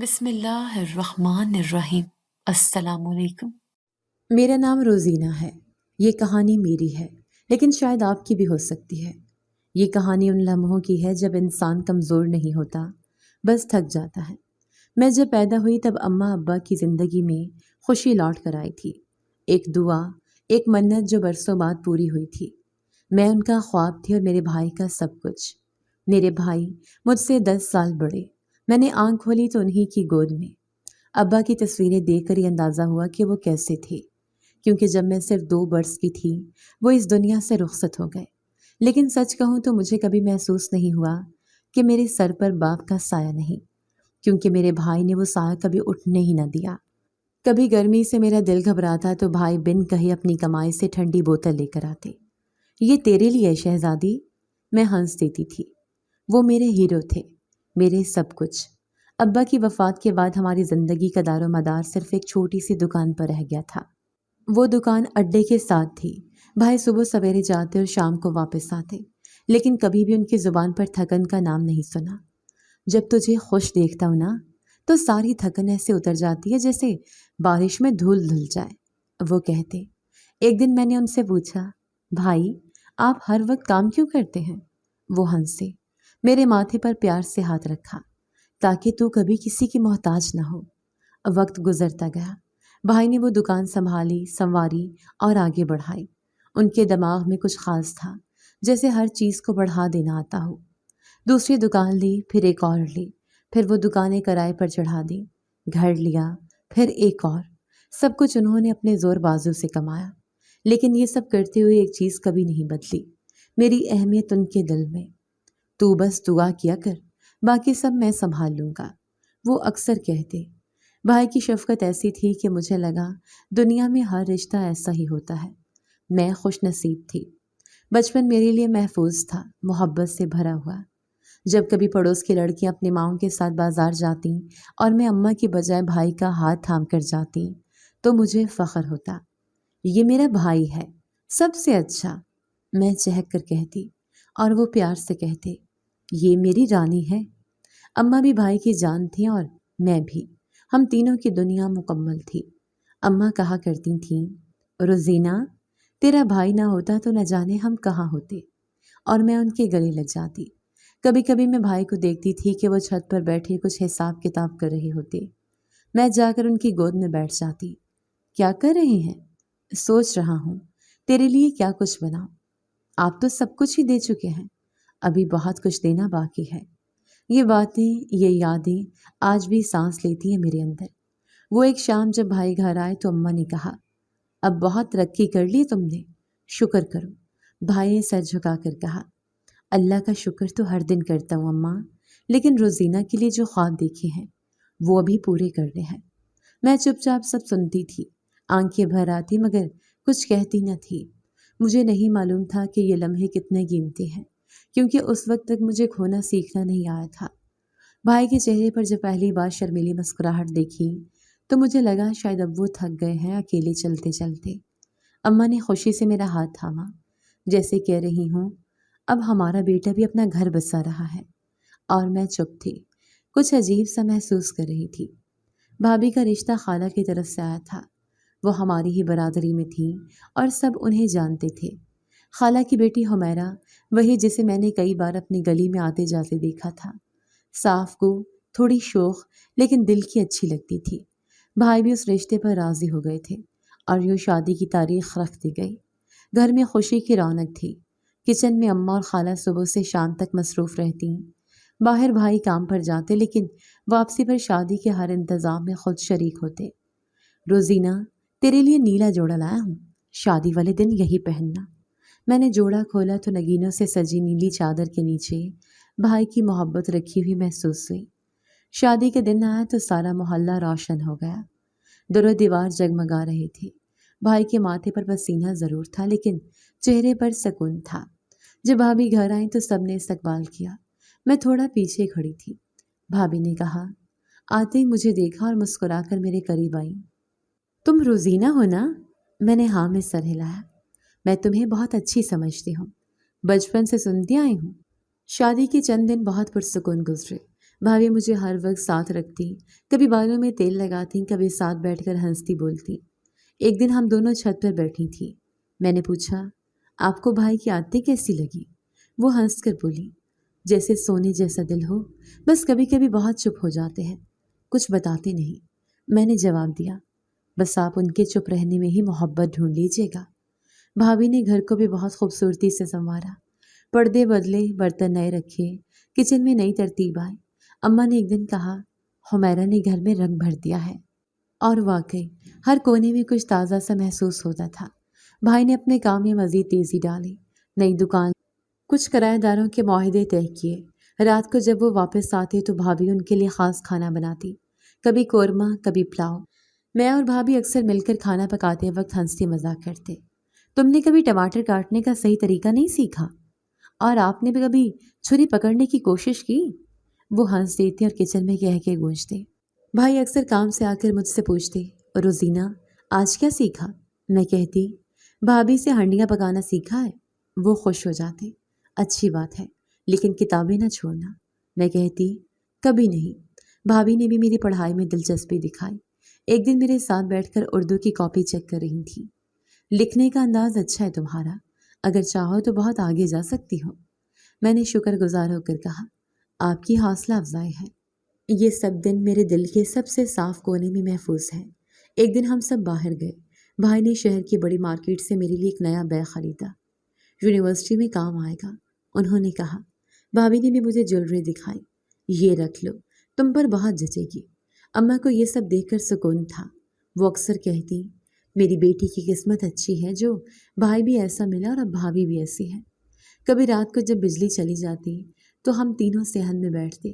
بسم اللہ الرحمن الرحیم۔ السلام علیکم۔ میرا نام روزینہ ہے۔ یہ کہانی میری ہے، لیکن شاید آپ کی بھی ہو سکتی ہے۔ یہ کہانی ان لمحوں کی ہے جب انسان کمزور نہیں ہوتا، بس تھک جاتا ہے۔ میں جب پیدا ہوئی تب اماں ابا کی زندگی میں خوشی لوٹ کر آئی تھی۔ ایک دعا، ایک منت جو برسوں بعد پوری ہوئی تھی۔ میں ان کا خواب تھی اور میرے بھائی کا سب کچھ۔ میرے بھائی مجھ سے 10 سال بڑے۔ میں نے آنکھ کھولی تو انہی کی گود میں۔ ابا کی تصویریں دیکھ کر یہ اندازہ ہوا کہ وہ کیسے تھے، کیونکہ جب میں صرف 2 برس کی تھی وہ اس دنیا سے رخصت ہو گئے۔ لیکن سچ کہوں تو مجھے کبھی محسوس نہیں ہوا کہ میرے سر پر باپ کا سایہ نہیں، کیونکہ میرے بھائی نے وہ سایہ کبھی اٹھنے ہی نہ دیا۔ کبھی گرمی سے میرا دل گھبراتا تو بھائی بن کہے اپنی کمائی سے ٹھنڈی بوتل لے کر آتے۔ یہ تیرے لیے شہزادی، میں ہنس دیتی تھی۔ وہ میرے ہیرو تھے، میرے سب کچھ۔ ابا کی وفات کے بعد ہماری زندگی کا دار و مدار صرف ایک چھوٹی سی دکان پر رہ گیا تھا۔ وہ دکان اڈے کے ساتھ تھی۔ بھائی صبح سویرے جاتے اور شام کو واپس آتے، لیکن کبھی بھی ان کی زبان پر تھکن کا نام نہیں سنا۔ جب تجھے خوش دیکھتا ہوں نا تو ساری تھکن ایسے اتر جاتی ہے جیسے بارش میں دھول دھل جائے، وہ کہتے۔ ایک دن میں نے ان سے پوچھا، بھائی آپ ہر وقت کام کیوں کرتے ہیں؟ وہ ہنسے، میرے ماتھے پر پیار سے ہاتھ رکھا، تاکہ تو کبھی کسی کی محتاج نہ ہو۔ وقت گزرتا گیا، بھائی نے وہ دکان سنبھالی، سنواری اور آگے بڑھائی۔ ان کے دماغ میں کچھ خاص تھا، جیسے ہر چیز کو بڑھا دینا آتا ہو۔ دوسری دکان لی، پھر ایک اور لی، پھر وہ دکانیں کرائے پر چڑھا دی، گھر لیا، پھر ایک اور۔ سب کچھ انہوں نے اپنے زور بازو سے کمایا، لیکن یہ سب کرتے ہوئے ایک چیز کبھی نہیں بدلی، میری اہمیت ان کے دل میں۔ تو بس دعا کیا کر، باقی سب میں سنبھال لوں گا، وہ اکثر کہتے۔ بھائی کی شفقت ایسی تھی کہ مجھے لگا دنیا میں ہر رشتہ ایسا ہی ہوتا ہے۔ میں خوش نصیب تھی۔ بچپن میرے لیے محفوظ تھا، محبت سے بھرا ہوا۔ جب کبھی پڑوس کی لڑکیاں اپنی ماؤں کے ساتھ بازار جاتی اور میں اماں کی بجائے بھائی کا ہاتھ تھام کر جاتی تو مجھے فخر ہوتا۔ یہ میرا بھائی ہے، سب سے اچھا، میں چہک کر کہتی، اور وہ پیار سے کہتے، یہ میری رانی ہے۔ اماں بھی بھائی کی جان تھی اور میں بھی، ہم تینوں کی دنیا مکمل تھی۔ اماں کہا کرتی تھیں، روزینہ تیرا بھائی نہ ہوتا تو نہ جانے ہم کہاں ہوتے، اور میں ان کے گلے لگ جاتی۔ کبھی کبھی میں بھائی کو دیکھتی تھی کہ وہ چھت پر بیٹھے کچھ حساب کتاب کر رہے ہوتے۔ میں جا کر ان کی گود میں بیٹھ جاتی۔ کیا کر رہے ہیں؟ سوچ رہا ہوں تیرے لیے کیا کچھ بناؤں۔ آپ تو سب کچھ ہی دے چکے ہیں، ابھی بہت کچھ دینا باقی ہے۔ یہ باتیں، یہ یادیں آج بھی سانس لیتی ہیں میرے اندر۔ وہ ایک شام جب بھائی گھر آئے تو اماں نے کہا، اب بہت ترقی کر لی تم نے، شکر کرو۔ بھائی نے سر جھکا کر کہا، اللہ کا شکر تو ہر دن کرتا ہوں اماں، لیکن روزینہ کے لیے جو خواب دیکھے ہیں وہ ابھی پورے کرنے ہیں۔ میں چپ چاپ سب سنتی تھی، آنکھیں بھر آتی مگر کچھ کہتی نہ تھی۔ مجھے نہیں معلوم تھا کہ یہ لمحے کتنے قیمتی ہیں، کیونکہ اس وقت تک مجھے کھونا سیکھنا نہیں آیا تھا۔ بھائی کے چہرے پر جب پہلی بار شرمیلی مسکراہٹ دیکھی تو مجھے لگا شاید اب وہ تھک گئے ہیں اکیلے چلتے چلتے۔ اماں نے خوشی سے میرا ہاتھ تھاما، جیسے کہہ رہی ہوں، اب ہمارا بیٹا بھی اپنا گھر بسا رہا ہے، اور میں چپ تھی، کچھ عجیب سا محسوس کر رہی تھی۔ بھابھی کا رشتہ خالہ کی طرف سے آیا تھا، وہ ہماری ہی برادری میں تھی اور سب انہیں جانتے تھے۔ خالہ کی بیٹی حمیرہ، وہی جسے میں نے کئی بار اپنی گلی میں آتے جاتے دیکھا تھا، صاف گو، تھوڑی شوخ، لیکن دل کی اچھی لگتی تھی۔ بھائی بھی اس رشتے پر راضی ہو گئے تھے اور یوں شادی کی تاریخ رکھ دی گئی۔ گھر میں خوشی کی رونق تھی۔ کچن میں اماں اور خالہ صبح سے شام تک مصروف رہتی۔ باہر بھائی کام پر جاتے، لیکن واپسی پر شادی کے ہر انتظام میں خود شریک ہوتے۔ روزینہ تیرے لیے نیلا جوڑا لایا ہوں، شادی والے دن یہی پہننا۔ میں نے جوڑا کھولا تو نگینوں سے سجی نیلی چادر کے نیچے بھائی کی محبت رکھی ہوئی محسوس ہوئی۔ شادی کے دن آیا تو سارا محلہ روشن ہو گیا، در و دیوار جگمگا رہے تھے۔ بھائی کے ماتھے پر پسینہ ضرور تھا، لیکن چہرے پر سکون تھا۔ جب بھابھی گھر آئیں تو سب نے استقبال کیا۔ میں تھوڑا پیچھے کھڑی تھی۔ بھابھی نے کہا، آتے ہی مجھے دیکھا اور مسکرا کر میرے قریب آئیں۔ تم روزینہ ہو نا؟ میں نے ہاں میں سر ہلایا۔ میں تمہیں بہت اچھی سمجھتی ہوں، بچپن سے سنتی آئی ہوں۔ شادی کے چند دن بہت پرسکون گزرے۔ بھابھی مجھے ہر وقت ساتھ رکھتی، کبھی بالوں میں تیل لگاتی، کبھی ساتھ بیٹھ کر ہنستی بولتی۔ ایک دن ہم دونوں چھت پر بیٹھی تھیں۔ میں نے پوچھا، آپ کو بھائی کی عادتیں کیسی لگی؟ وہ ہنس کر بولی، جیسے سونے جیسا دل ہو، بس کبھی کبھی بہت چپ ہو جاتے ہیں، کچھ بتاتے نہیں۔ میں نے جواب دیا، بس آپ ان کے چپ رہنے میں ہی محبت ڈھونڈ لیجیے گا۔ بھابھی نے گھر کو بھی بہت خوبصورتی سے سنوارا، پردے بدلے، برتن نئے رکھے، کچن میں نئی ترتیب آئی۔ اماں نے ایک دن کہا، حمیرہ نے گھر میں رنگ بھر دیا ہے، اور واقعی ہر کونے میں کچھ تازہ سا محسوس ہوتا تھا۔ بھائی نے اپنے کام میں مزید تیزی ڈالی، نئی دکان، کچھ کرایہ داروں کے معاہدے طے کیے۔ رات کو جب وہ واپس آتے تو بھابھی ان کے لیے خاص کھانا بناتی، کبھی قورمہ، کبھی پلاؤ۔ میں اور بھابھی اکثر مل کر کھانا پکاتے وقت ہنستے مذاق کرتے۔ تم نے کبھی ٹماٹر کاٹنے کا صحیح طریقہ نہیں سیکھا؟ اور آپ نے بھی کبھی چھری پکڑنے کی کوشش کی؟ وہ ہنس دیتے اور کچن میں کہہ کے گونجتے۔ بھائی اکثر کام سے آ کر مجھ سے پوچھتے، روزینہ آج کیا سیکھا؟ میں کہتی، بھابھی سے ہنڈیاں پکانا سیکھا ہے۔ وہ خوش ہو جاتے، اچھی بات ہے، لیکن کتابیں نہ چھوڑنا۔ میں کہتی، کبھی نہیں۔ بھابھی نے بھی میری پڑھائی میں دلچسپی دکھائی۔ ایک دن میرے ساتھ بیٹھ کر اردو کی کاپی چیک کر رہی تھی۔ لکھنے کا انداز اچھا ہے تمہارا، اگر چاہو تو بہت آگے جا سکتی ہو۔ میں نے شکر گزار ہو کر کہا، آپ کی حوصلہ افزائی ہے۔ یہ سب دن میرے دل کے سب سے صاف کونے میں محفوظ ہے۔ ایک دن ہم سب باہر گئے۔ بھائی نے شہر کی بڑی مارکیٹ سے میرے لیے ایک نیا بیگ خریدا، یونیورسٹی میں کام آئے گا، انہوں نے کہا۔ بھابھی نے بھی مجھے جیولری دکھائی، یہ رکھ لو، تم پر بہت جچے گی۔ اماں کو یہ سب دیکھ کر سکون تھا۔ وہ اکثر کہتی، میری بیٹی کی قسمت اچھی ہے جو بھائی بھی ایسا ملا اور اب بھابھی بھی ایسی ہے۔ کبھی رات کو جب بجلی چلی جاتی تو ہم تینوں صحن میں بیٹھتے،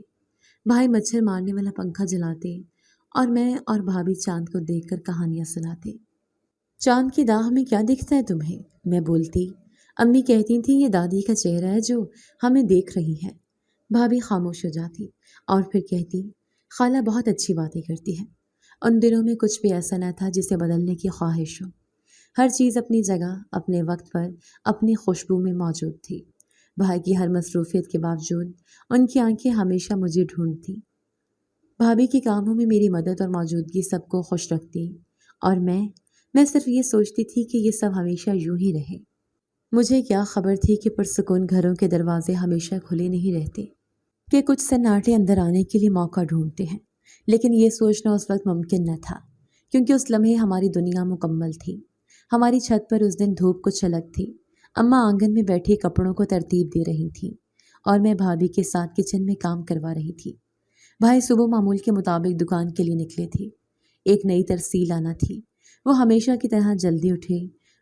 بھائی مچھر مارنے والا پنکھا جلاتے اور میں اور بھابھی چاند کو دیکھ کر کہانیاں سناتے۔ چاند کی داغ میں کیا دکھتا ہے تمہیں؟ میں بولتی۔ امی کہتی تھیں یہ دادی کا چہرہ ہے جو ہمیں دیکھ رہی ہے۔ بھابھی خاموش ہو جاتی اور پھر کہتی، خالہ بہت اچھی باتیں کرتی ہے۔ ان دنوں میں کچھ بھی ایسا نہ تھا جسے بدلنے کی خواہش ہو۔ ہر چیز اپنی جگہ، اپنے وقت پر، اپنی خوشبو میں موجود تھی۔ بھائی کی ہر مصروفیت کے باوجود ان کی آنکھیں ہمیشہ مجھے ڈھونڈتی۔ بھابھی کے کاموں میں میری مدد اور موجودگی سب کو خوش رکھتی، اور میں صرف یہ سوچتی تھی کہ یہ سب ہمیشہ یوں ہی رہے۔ مجھے کیا خبر تھی کہ پرسکون گھروں کے دروازے ہمیشہ کھلے نہیں رہتے، کہ کچھ سناٹے اندر آنے کے لیے موقع ڈھونڈتے ہیں۔ لیکن یہ سوچنا اس وقت ممکن نہ تھا، کیونکہ اس لمحے ہماری دنیا مکمل تھی۔ ہماری چھت پر اس دن دھوپ کچھ الگ تھی۔ اماں آنگن میں بیٹھی کپڑوں کو ترتیب دے رہی تھیں اور میں بھابھی کے ساتھ کچن میں کام کروا رہی تھی۔ بھائی صبح معمول کے مطابق دکان کے لیے نکلے تھے۔ ایک نئی ترسیل آنا تھی۔ وہ ہمیشہ کی طرح جلدی اٹھے،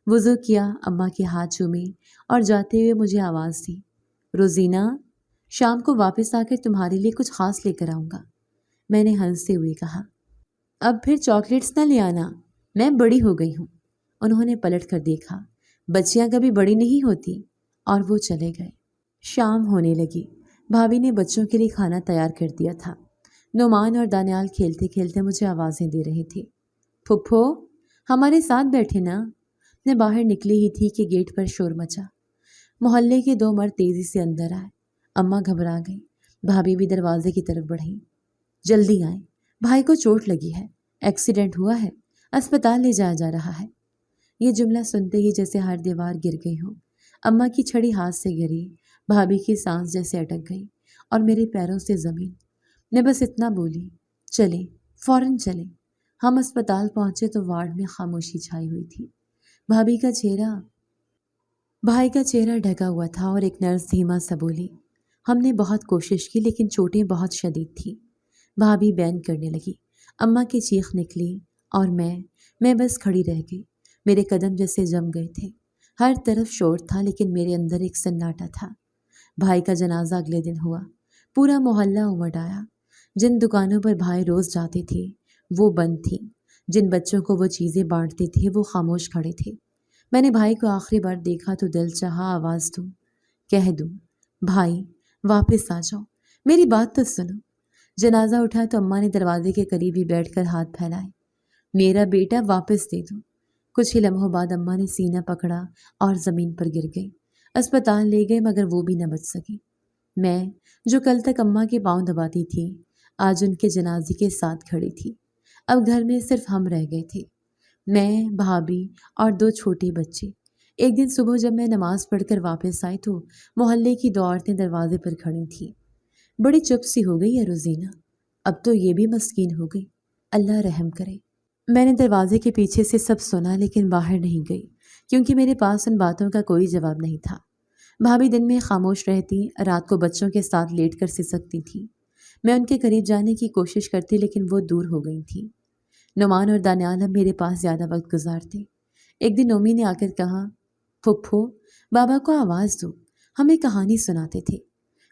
وضو کیا، اماں کے ہاتھ چومے اور جاتے ہوئے مجھے آواز دی، روزینہ شام کو واپس آ کر تمہارے لیے کچھ خاص لے کر آؤں گا۔ میں نے ہنستے ہوئے کہا، اب پھر چاکلیٹس نہ لے آنا، میں بڑی ہو گئی ہوں۔ انہوں نے پلٹ کر دیکھا، بچیاں کبھی بڑی نہیں ہوتی، اور وہ چلے گئے۔ شام ہونے لگی۔ بھابھی نے بچوں کے لیے کھانا تیار کر دیا تھا۔ نعمان اور دانیال کھیلتے کھیلتے مجھے آوازیں دے رہے تھے، پھپھو ہمارے ساتھ بیٹھے نا۔ میں باہر نکلی ہی تھی کہ گیٹ پر شور مچا۔ محلے کے 2 مرد تیزی سے اندر آئے۔ اماں گھبرا گئیں، بھابھی بھی دروازے کی طرف بڑھیں۔ جلدی آئیں، بھائی کو چوٹ لگی ہے، ایکسیڈنٹ ہوا ہے، اسپتال لے جایا جا رہا ہے۔ یہ جملہ سنتے ہی جیسے ہر دیوار گر گئی ہو۔ اماں کی چھڑی ہاتھ سے گری، بھابھی کی سانس جیسے اٹک گئی اور میرے پیروں سے زمین۔ میں بس اتنا بولی، چلیں، فوراً چلیں۔ ہم اسپتال پہنچے تو وارڈ میں خاموشی چھائی ہوئی تھی۔ بھائی کا چہرہ ڈھکا ہوا تھا اور ایک نرس دھیما سا بولی، ہم نے بہت کوشش کی لیکن چوٹیں بہت شدید تھیں۔ بھابھی بین کرنے لگی، اماں کی چیخ نکلی اور میں بس کھڑی رہ گئی۔ میرے قدم جیسے جم گئے تھے۔ ہر طرف شور تھا لیکن میرے اندر ایک سناٹا تھا۔ بھائی کا جنازہ اگلے دن ہوا۔ پورا محلہ امٹ آیا۔ جن دکانوں پر بھائی روز جاتے تھے وہ بند تھیں۔ جن بچوں کو وہ چیزیں بانٹتے تھے وہ خاموش کھڑے تھے۔ میں نے بھائی کو آخری بار دیکھا تو دل چاہا آواز دوں، کہہ دوں، بھائی واپس آ جاؤ، میری بات تو سنو۔ جنازہ اٹھا تو اماں نے دروازے کے قریب ہی بیٹھ کر ہاتھ پھیلائے، میرا بیٹا واپس دے دو۔ کچھ ہی لمحوں بعد اماں نے سینہ پکڑا اور زمین پر گر گئی۔ اسپتال لے گئے مگر وہ بھی نہ بچ سکی۔ میں جو کل تک اماں کے پاؤں دباتی تھی آج ان کے جنازے کے ساتھ کھڑی تھی۔ اب گھر میں صرف ہم رہ گئے تھے، میں، بھابھی اور 2 چھوٹے بچے۔ ایک دن صبح جب میں نماز پڑھ کر واپس آئی تو محلے کی 2 عورتیں دروازے پر کھڑی تھیں۔ بڑی چپ سی ہو گئی ہے روزینہ، اب تو یہ بھی مسکین ہو گئی، اللہ رحم کرے۔ میں نے دروازے کے پیچھے سے سب سنا لیکن باہر نہیں گئی کیونکہ میرے پاس ان باتوں کا کوئی جواب نہیں تھا۔ بھابھی دن میں خاموش رہتی، رات کو بچوں کے ساتھ لیٹ کر سکتی تھی۔ میں ان کے قریب جانے کی کوشش کرتی لیکن وہ دور ہو گئی تھیں۔ نعمان اور دانیال اب میرے پاس زیادہ وقت گزارتے۔ ایک دن نومی نے آ کر کہا، پھپھو بابا کو آواز دو، ہمیں کہانی سناتے تھے۔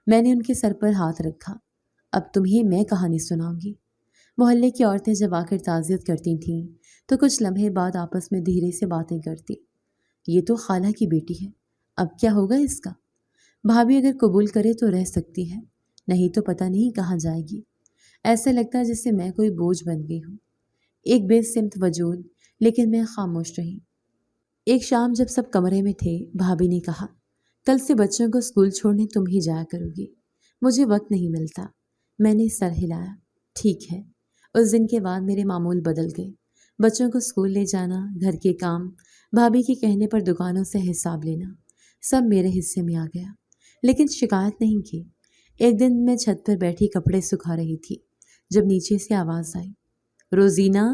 میں نے ان کے سر پر ہاتھ رکھا، اب تمہیں میں کہانی سناؤں گی۔ محلے کی عورتیں جب آ کر تعزیت کرتی تھیں تو کچھ لمحے بعد آپس میں دھیرے سے باتیں کرتی۔ یہ تو خالہ کی بیٹی ہے، اب کیا ہوگا اس کا؟ بھابھی اگر قبول کرے تو رہ سکتی ہے، نہیں تو پتہ نہیں کہاں جائے گی۔ ایسا لگتا جیسے میں کوئی بوجھ بن گئی ہوں، ایک بے سمت وجود، لیکن میں خاموش رہی۔ ایک شام جب سب کمرے میں تھے، بھابھی نے کہا، کل سے بچوں کو اسکول چھوڑنے تم ہی جایا کرو گی، مجھے وقت نہیں ملتا۔ میں نے سر ہلایا، ٹھیک ہے۔ اس دن کے بعد میرے معمول بدل گئے، بچوں کو اسکول لے جانا، گھر کے کام، بھابھی کے کہنے پر دکانوں سے حساب لینا، سب میرے حصے میں آ گیا، لیکن شکایت نہیں کی۔ ایک دن میں چھت پر بیٹھی کپڑے سکھا رہی تھی جب نیچے سے آواز آئی، روزینہ،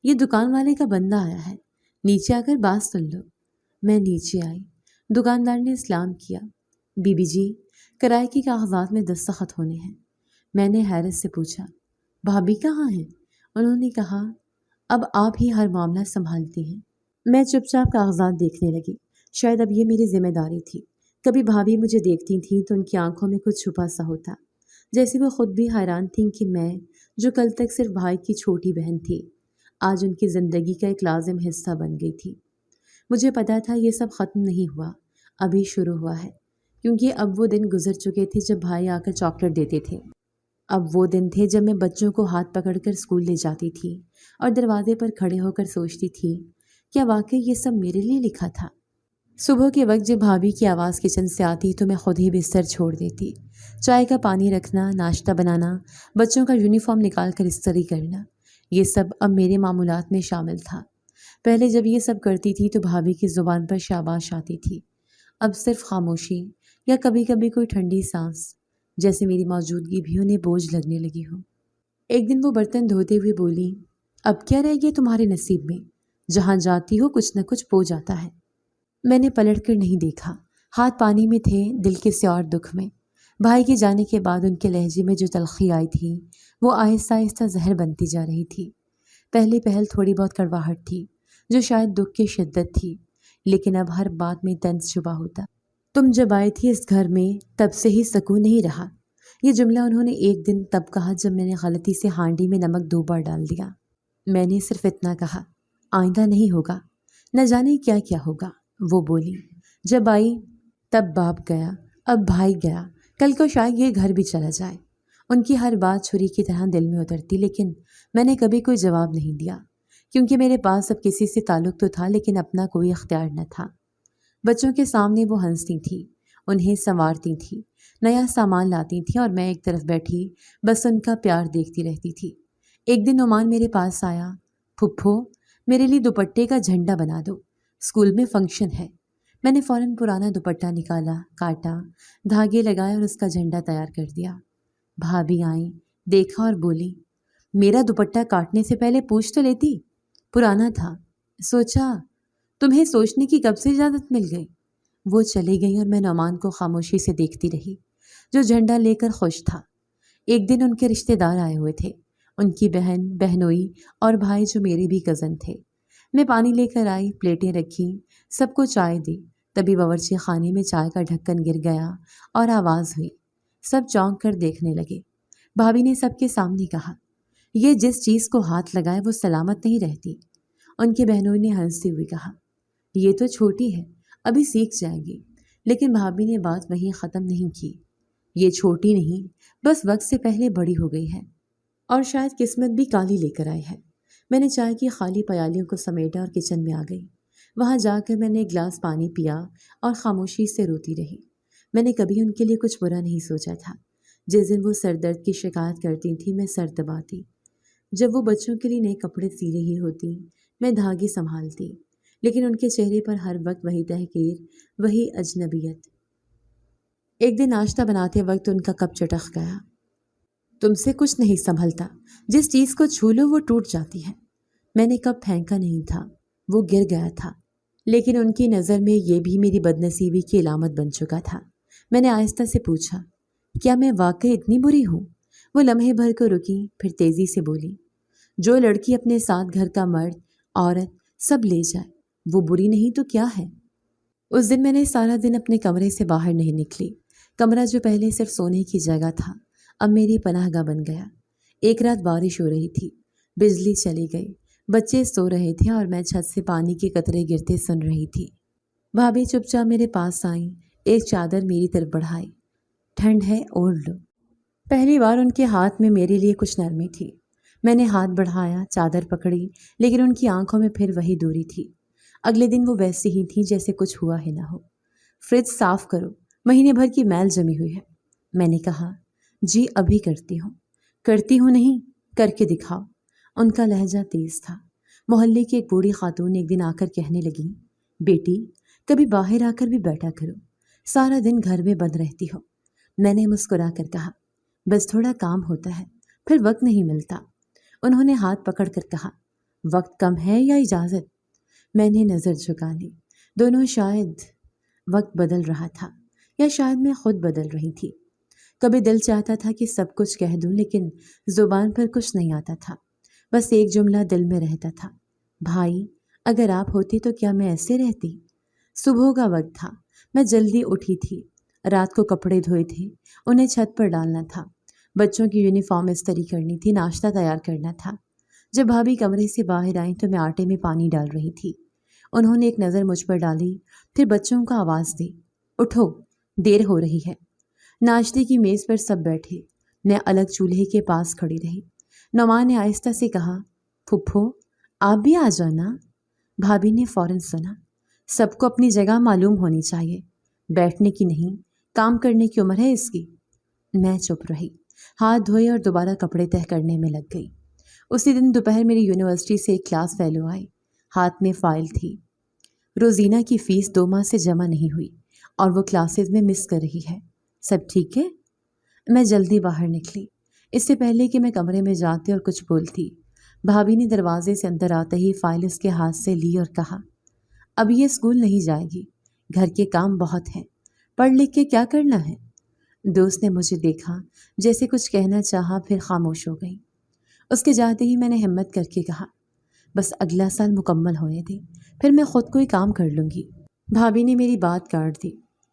یہ دکان والے کا بندہ آیا ہے، نیچے آ کر بات سن لو۔ میں نیچے آئی، دکاندار نے سلام کیا، بی بی جی، کرائے کے کاغذات میں دستخط ہونے ہیں۔ میں نے حیرت سے پوچھا، بھابھی کہاں ہیں؟ انہوں نے کہا، اب آپ ہی ہر معاملہ سنبھالتی ہیں۔ میں چپ چاپ کاغذات دیکھنے لگی، شاید اب یہ میری ذمہ داری تھی۔ کبھی بھابھی مجھے دیکھتی تھیں تو ان کی آنکھوں میں کچھ چھپا سا ہوتا، جیسے وہ خود بھی حیران تھیں کہ میں، جو کل تک صرف بھائی کی چھوٹی بہن تھی، آج ان کی زندگی کا ایک لازم حصہ بن گئی تھی۔ مجھے پتا تھا یہ سب ختم نہیں ہوا، ابھی شروع ہوا ہے، کیونکہ اب وہ دن گزر چکے تھے جب بھائی آ کر چاکلیٹ دیتے تھے۔ اب وہ دن تھے جب میں بچوں کو ہاتھ پکڑ کر اسکول لے جاتی تھی اور دروازے پر کھڑے ہو کر سوچتی تھی، کیا واقعی یہ سب میرے لیے لکھا تھا؟ صبح کے وقت جب بھابھی کی آواز کچن سے آتی تو میں خود ہی بستر چھوڑ دیتی۔ چائے کا پانی رکھنا، ناشتہ بنانا، بچوں کا یونیفارم نکال کر استری کرنا، یہ سب اب میرے معمولات میں شامل تھا۔ پہلے جب یہ سب کرتی تھی تو بھابھی کی زبان پر شاباش آتی تھی، اب صرف خاموشی یا کبھی کبھی کوئی ٹھنڈی سانس، جیسے میری موجودگی بھی انہیں بوجھ لگنے لگی ہو۔ ایک دن وہ برتن دھوتے ہوئے بولی، اب کیا رہ گیا تمہارے نصیب میں؟ جہاں جاتی ہو کچھ نہ کچھ پو جاتا ہے۔ میں نے پلٹ کر نہیں دیکھا، ہاتھ پانی میں تھے، دل کسی اور دکھ میں۔ بھائی کے جانے کے بعد ان کے لہجے میں جو تلخی آئی تھی وہ آہستہ آہستہ زہر بنتی جا رہی تھی۔ پہلی پہل تھوڑی بہت کڑواہٹ تھی جو شاید دکھ کی شدت تھی، لیکن اب ہر بات میں طنز چھپا ہوتا۔ تم جب آئی تھی اس گھر میں تب سے ہی سکون نہیں رہا، یہ جملہ انہوں نے ایک دن تب کہا جب میں نے غلطی سے ہانڈی میں نمک 2 بار ڈال دیا۔ میں نے صرف اتنا کہا، آئندہ نہیں ہوگا، نہ جانے کیا کیا ہوگا۔ وہ بولی، جب آئی تب باپ گیا، اب بھائی گیا، کل کو شاید یہ گھر بھی چلا جائے۔ ان کی ہر بات چھری کی طرح دل میں اترتی، لیکن میں نے کبھی کوئی جواب نہیں دیا، کیونکہ میرے پاس اب کسی سے تعلق تو تھا لیکن اپنا کوئی اختیار نہ تھا۔ بچوں کے سامنے وہ ہنستی تھی، انہیں سنوارتی تھی، نیا سامان لاتی تھی اور میں ایک طرف بیٹھی بس ان کا پیار دیکھتی رہتی تھی۔ ایک دن نعمان میرے پاس آیا، پھپھو میرے لیے دوپٹے کا جھنڈا بنا دو، اسکول میں فنکشن ہے۔ میں نے فوراً پرانا دوپٹہ نکالا، کاٹا، دھاگے لگائے اور اس کا جھنڈا تیار کر دیا۔ بھابھی آئیں، دیکھا اور بولی، میرا دوپٹہ کاٹنے سے پہلے پوچھ تو لیتی، پرانا تھا۔ سوچا تمہیں سوچنے کی کب سے اجازت مل گئی؟ وہ چلی گئی اور میں نعمان کو خاموشی سے دیکھتی رہی جو جھنڈا لے کر خوش تھا۔ ایک دن ان کے رشتہ دار آئے ہوئے تھے، ان کی بہن، بہنوئی اور بھائی جو میرے بھی کزن تھے۔ میں پانی لے کر آئی، پلیٹیں رکھی، سب کو چائے دی، تبھی باورچی خانے میں چائے کا ڈھکن گر گیا اور آواز ہوئی۔ سب چونک کر دیکھنے لگے۔ بھابھی نے سب کے سامنے کہا، یہ جس چیز کو ہاتھ لگائے وہ سلامت نہیں رہتی۔ ان کی بہنوئی نے ہنستے ہوئے کہا، یہ تو چھوٹی ہے، ابھی سیکھ جائے گی۔ لیکن بھابھی نے بات وہیں ختم نہیں کی، یہ چھوٹی نہیں، بس وقت سے پہلے بڑی ہو گئی ہے اور شاید قسمت بھی کالی لے کر آئی ہے۔ میں نے چائے کی خالی پیالیوں کو سمیٹا اور کچن میں آ گئی۔ وہاں جا کر میں نے ایک گلاس پانی پیا اور خاموشی سے روتی رہی۔ میں نے کبھی ان کے لیے کچھ برا نہیں سوچا تھا۔ جس دن وہ سر درد کی شکایت کرتی تھی میں سر دباتی، جب وہ بچوں کے لیے نئے کپڑے سی رہی ہوتی میں دھاگے سنبھالتی، لیکن ان کے چہرے پر ہر وقت وہی تحقیر، وہی اجنبیت۔ ایک دن ناشتہ بناتے وقت ان کا کپ چٹک گیا۔ تم سے کچھ نہیں سنبھلتا، جس چیز کو چھو لو وہ ٹوٹ جاتی ہے۔ میں نے کپ پھینکا نہیں تھا، وہ گر گیا تھا، لیکن ان کی نظر میں یہ بھی میری بدنصیبی کی علامت بن چکا تھا۔ میں نے آہستہ سے پوچھا، کیا میں واقعی اتنی بری ہوں؟ وہ لمحے بھر کو رکی، پھر تیزی سے بولی، جو لڑکی اپنے ساتھ گھر کا مرد، عورت سب لے جائے وہ بری نہیں تو کیا ہے؟ اس دن میں نے سارا دن اپنے کمرے سے باہر نہیں نکلی۔ کمرہ جو پہلے صرف سونے کی جگہ تھا اب میری پناہ گاہ بن گیا۔ ایک رات بارش ہو رہی تھی، بجلی چلی گئی، بچے سو رہے تھے اور میں چھت سے پانی کے قطرے گرتے سن رہی تھی۔ بھابھی چپ چاپ میرے پاس آئیں، ایک چادر میری طرف بڑھائی، ٹھنڈ ہے اوڑھ لو۔ پہلی بار ان کے ہاتھ میں میرے لیے کچھ نرمی تھی۔ میں نے ہاتھ بڑھایا، چادر پکڑی، لیکن ان کی آنکھوں میں پھر وہی دوری تھی۔ اگلے دن وہ ویسی ہی تھی جیسے کچھ ہوا ہی نہ ہو۔ فریج صاف کرو، مہینے بھر کی میل جمی ہوئی ہے۔ میں نے کہا، جی ابھی کرتی ہوں۔ کرتی ہوں نہیں، کر کے دکھاؤ۔ ان کا لہجہ تیز تھا۔ محلے کی ایک بوڑھی خاتون ایک دن آ کر کہنے لگی، بیٹی کبھی باہر آ کر بھی بیٹھا کرو، سارا دن گھر میں بند رہتی ہو۔ میں نے مسکرا کر کہا، بس تھوڑا کام ہوتا ہے، پھر وقت نہیں ملتا۔ انہوں نے ہاتھ پکڑ کر کہا، وقت کم ہے یا اجازت؟ میں نے نظر جھکا لی۔ دونوں شاید وقت بدل رہا تھا یا شاید میں خود بدل رہی تھی۔ کبھی دل چاہتا تھا کہ سب کچھ کہہ دوں، لیکن زبان پر کچھ نہیں آتا تھا۔ بس ایک جملہ دل میں رہتا تھا، بھائی اگر آپ ہوتی تو کیا میں ایسے رہتی؟ صبح کا وقت تھا، میں جلدی اٹھی تھی۔ رات کو کپڑے دھوئے تھے، انہیں چھت پر ڈالنا تھا، بچوں کی یونیفارم استری کرنی تھی، ناشتہ تیار کرنا تھا۔ جب بھابھی کمرے سے باہر آئیں تو میں آٹے میں پانی ڈال رہی تھی۔ انہوں نے ایک نظر مجھ پر ڈالی، پھر بچوں کو آواز دی، اٹھو دیر ہو رہی ہے۔ ناشتے کی میز پر سب بیٹھے، میں الگ چولہے کے پاس کھڑی رہی۔ نعمان نے آہستہ سے کہا، پھپھو آپ بھی آ جانا۔ بھابھی نے فوراً سنا، سب کو اپنی جگہ معلوم ہونی چاہیے، بیٹھنے کی نہیں، کام کرنے کی عمر ہے اس کی۔ میں چپ رہی، ہاتھ دھوئے اور دوبارہ کپڑے تہہ کرنے میں لگ گئی۔ اسی دن دوپہر میری یونیورسٹی سے ایک کلاس فیلو آئی، ہاتھ میں فائل تھی۔ روزینہ کی فیس 2 ماہ سے جمع نہیں ہوئی اور وہ کلاسز میں مس کر رہی ہے، سب ٹھیک ہے؟ میں جلدی باہر نکلی، اس سے پہلے کہ میں کمرے میں جاتی اور کچھ بولتی بھابھی نے دروازے سے اندر آتے ہی فائل اس کے ہاتھ سے لی اور کہا، اب یہ اسکول نہیں جائے گی، گھر کے کام بہت ہیں، پڑھ لکھ کے کیا کرنا ہے؟ دوست نے مجھے دیکھا، جیسے کچھ کہنا چاہا، پھر خاموش ہو گئی۔ اس کے جاتے ہی میں نے ہمت کر کے کہا، بس اگلا سال مکمل ہونے دیں، پھر میں خود کوئی کام کر لوں گی۔ بھابھی نے میری بات کاٹ دی،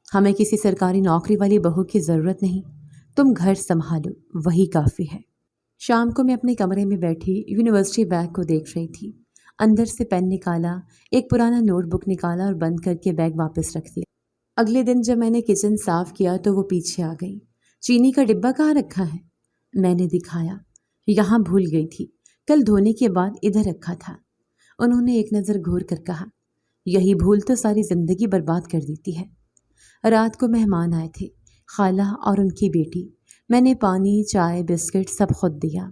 ہمیں کسی سرکاری نوکری والی بہو کی ضرورت نہیں، تم گھر سنبھالو وہی کافی ہے۔ شام کو میں اپنے کمرے میں بیٹھی یونیورسٹی بیگ کو دیکھ رہی تھی۔ اندر سے پین نکالا، ایک پرانا نوٹ بک نکالا اور بند کر کے بیگ واپس رکھ دیا۔ اگلے دن جب میں نے کچن صاف کیا تو وہ پیچھے آ گئی، چینی کا ڈبہ کہاں رکھا ہے؟ میں نے دکھایا، یہاں بھول گئی تھی، کل دھونے کے بعد ادھر رکھا تھا۔ انہوں نے ایک نظر گھور کر کہا، یہی بھول تو ساری زندگی برباد کر دیتی ہے۔ رات کو مہمان آئے تھے، خالہ اور ان کی بیٹی۔ میں نے پانی، چائے، بسکٹ سب خود دیا۔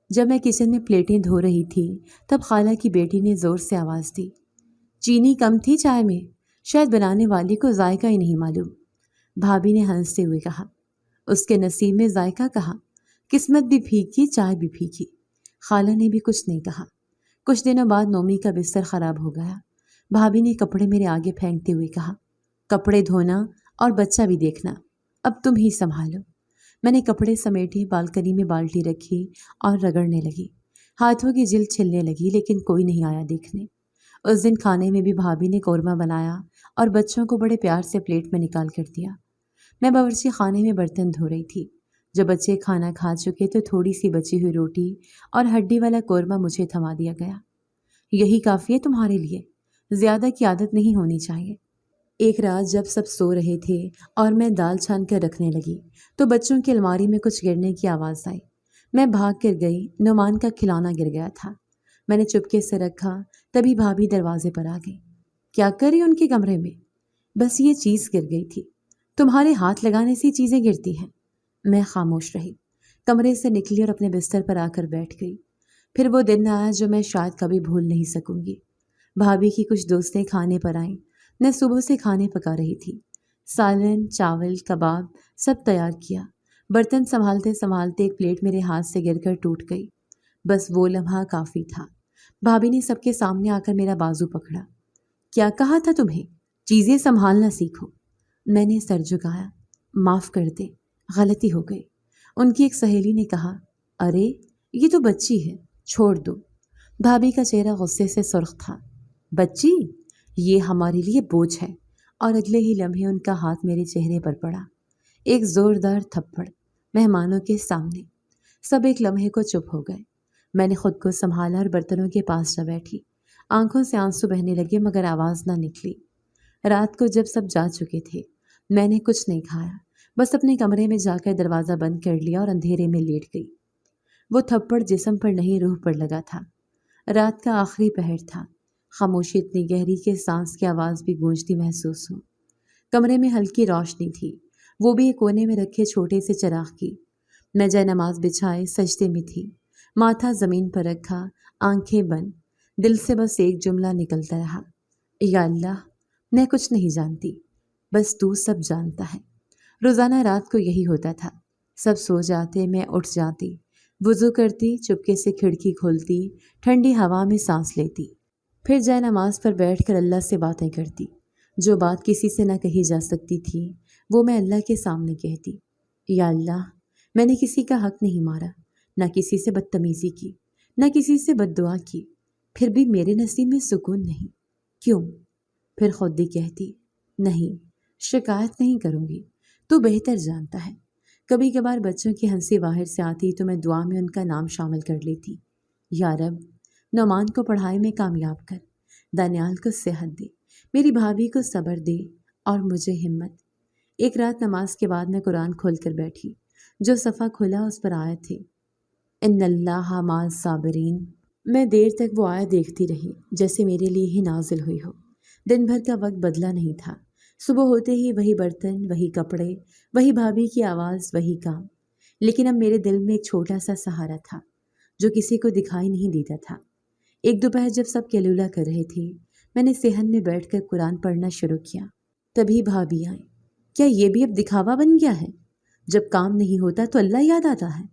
جب میں کچن میں پلیٹیں دھو رہی تھی تب خالہ کی بیٹی نے زور سے آواز دی، چینی کم تھی چائے میں، شاید بنانے والی کو ذائقہ ہی نہیں معلوم۔ بھابھی نے ہنستے ہوئے کہا، اس کے نصیب میں ذائقہ کہا، قسمت بھی پھیکی، چائے بھی پھیکی۔ خالہ نے بھی کچھ نہیں کہا۔ کچھ دنوں بعد نومی کا بستر خراب ہو گیا۔ بھابھی نے کپڑے میرے آگے پھینکتے ہوئے کہا، کپڑے دھونا اور بچہ بھی دیکھنا، اب تم ہی سنبھالو۔ میں نے کپڑے سمیٹے، بالکنی میں بالٹی رکھی اور رگڑنے لگی۔ ہاتھوں کی جلد چھلنے لگی، لیکن کوئی نہیں آیا دیکھنے۔ اس دن کھانے میں بھی بھابھی نے قورمہ بنایا اور بچوں کو بڑے پیار سے پلیٹ میں نکال کر دیا۔ میں باورچی خانے میں برتن دھو رہی تھی۔ جب بچے کھانا کھا چکے تو تھوڑی سی بچی ہوئی روٹی اور ہڈی والا قورمہ مجھے تھما دیا گیا۔ یہی کافی ہے تمہارے لیے، زیادہ کی عادت نہیں ہونی چاہیے۔ ایک رات جب سب سو رہے تھے اور میں دال چھان کر رکھنے لگی تو بچوں کی الماری میں کچھ گرنے کی آواز آئی۔ میں بھاگ کر گئی، نعمان کا کھلونا گر گیا تھا۔ میں نے چپکے سے رکھا، تبھی بھابھی دروازے پر آ گئی۔ کیا کری ان کے کمرے میں؟ بس یہ چیز گر گئی تھی۔ تمہارے ہاتھ لگانے سے چیزیں گرتی ہیں۔ میں خاموش رہی، کمرے سے نکلی اور اپنے بستر پر آ کر بیٹھ گئی۔ پھر وہ دن آیا جو میں شاید کبھی بھول نہیں سکوں گی۔ بھابھی کی کچھ دوستیں کھانے پر آئیں۔ میں صبح سے کھانے پکا رہی تھی، سالن، چاول، کباب سب تیار کیا۔ برتن سنبھالتے سنبھالتے ایک پلیٹ میرے ہاتھ سے گر کر ٹوٹ گئی۔ بس وہ لمحہ کافی تھا۔ بھابھی نے سب کے سامنے آ کر میرا بازو پکڑا۔ کیا کہا تھا تمہیں؟ چیزیں سنبھالنا سیکھو۔ میں نے سر جھکایا۔ معاف کر دے، غلطی ہو گئی۔ ان کی ایک سہیلی نے کہا، ارے یہ تو بچی ہے، چھوڑ دو۔ بھابھی کا چہرہ غصے سے سرخ تھا۔ بچی؟ یہ ہمارے لیے بوجھ ہے۔ اور اگلے ہی لمحے ان کا ہاتھ میرے چہرے پر پڑا، ایک زوردار تھپڑ، مہمانوں کے سامنے۔ سب ایک لمحے کو چپ ہو گئے۔ میں نے خود کو سنبھالا اور برتنوں کے پاس جا بیٹھی۔ آنکھوں سے آنسو بہنے لگے مگر آواز نہ نکلی۔ رات کو جب سب جا چکے تھے، میں نے کچھ نہیں کھایا، بس اپنے کمرے میں جا کر دروازہ بند کر لیا اور اندھیرے میں لیٹ گئی۔ وہ تھپڑ جسم پر نہیں روح پر لگا تھا۔ رات کا آخری پہر تھا، خاموشی اتنی گہری کہ سانس کی آواز بھی گونجتی محسوس ہو۔ کمرے میں ہلکی روشنی تھی، وہ بھی ایک کونے میں رکھے چھوٹے سے چراغ کی۔ میں جائے نماز بچھائے سجدے میں تھی، ماتھا زمین پر رکھا، آنکھیں بند۔ دل سے بس ایک جملہ نکلتا رہا، یا اللہ، میں کچھ نہیں جانتی، بس تو سب جانتا ہے۔ روزانہ رات کو یہی ہوتا تھا، سب سو جاتے، میں اٹھ جاتی، وضو کرتی، چپکے سے کھڑکی کھولتی، ٹھنڈی ہوا میں سانس لیتی، پھر جائے نماز پر بیٹھ کر اللہ سے باتیں کرتی۔ جو بات کسی سے نہ کہی جا سکتی تھی وہ میں اللہ کے سامنے کہتی، یا اللہ، میں نے کسی کا حق نہیں مارا، نہ کسی سے بدتمیزی کی، نہ کسی سے بد دعا کی، پھر بھی میرے نصیب میں سکون نہیں، کیوں؟ پھر خود بھی کہتی، نہیں، شکایت نہیں کروں گی، تو بہتر جانتا ہے۔ کبھی کبھار بچوں کی ہنسی باہر سے آتی تو میں دعا میں ان کا نام شامل کر لیتی، یا رب، نعمان کو پڑھائی میں کامیاب کر، دانیال کو صحت دے، میری بھابھی کو صبر دے اور مجھے ہمت۔ ایک رات نماز کے بعد میں قرآن کھول کر بیٹھی، جو صفحہ کھلا اس پر آیت تھی، ان اللہ مع الصابرین۔ میں دیر تک وہ آیت دیکھتی رہی جیسے میرے لیے ہی نازل ہوئی ہو۔ دن بھر کا وقت بدلا نہیں تھا، صبح ہوتے ہی وہی برتن، وہی کپڑے، وہی بھابھی کی آواز، وہی کام۔ لیکن اب میرے دل میں ایک چھوٹا سا سہارا تھا جو کسی کو دکھائی نہیں دیتا تھا۔ ایک دوپہر جب سب کیلولہ کر رہے تھے، میں نے صحن میں بیٹھ کر قرآن پڑھنا شروع کیا۔ تبھی بھابھی آئیں۔ کیا یہ بھی اب دکھاوا بن گیا ہے؟ جب کام نہیں ہوتا تو اللہ یاد آتا ہے؟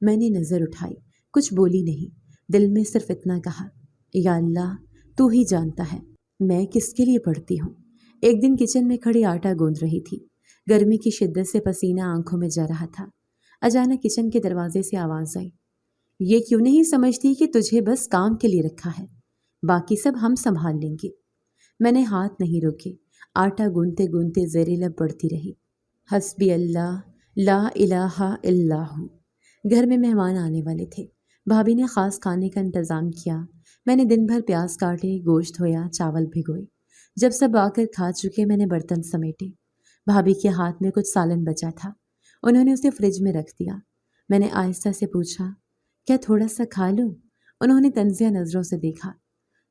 میں نے نظر اٹھائی، کچھ بولی نہیں، دل میں صرف اتنا کہا، یا اللہ، تو ہی جانتا ہے میں کس کے لیے پڑھتی ہوں۔ ایک دن کچن میں کھڑی آٹا گوندھ رہی تھی، گرمی کی شدت سے پسینہ آنکھوں میں جا رہا تھا۔ اچانک کچن کے دروازے سے آواز آئی، یہ کیوں نہیں سمجھتی کہ تجھے بس کام کے لیے رکھا ہے، باقی سب ہم سنبھال لیں گے۔ میں نے ہاتھ نہیں روکے، آٹا گونتے گونتے زیر لب پڑھتی رہی، حسبی اللہ لا الہ الا ہو۔ گھر میں مہمان آنے والے تھے، بھابھی نے خاص کھانے کا انتظام کیا۔ میں نے دن بھر پیاز کاٹے، گوشت دھویا، چاول بھگوئے۔ جب سب آ کر کھا چکے میں نے برتن سمیٹے۔ بھابھی کے ہاتھ میں کچھ سالن بچا تھا، انہوں نے اسے فریج میں رکھ دیا۔ میں نے آہستہ سے پوچھا، کیا تھوڑا سا کھا لوں؟ انہوں نے طنزیہ نظروں سے دیکھا،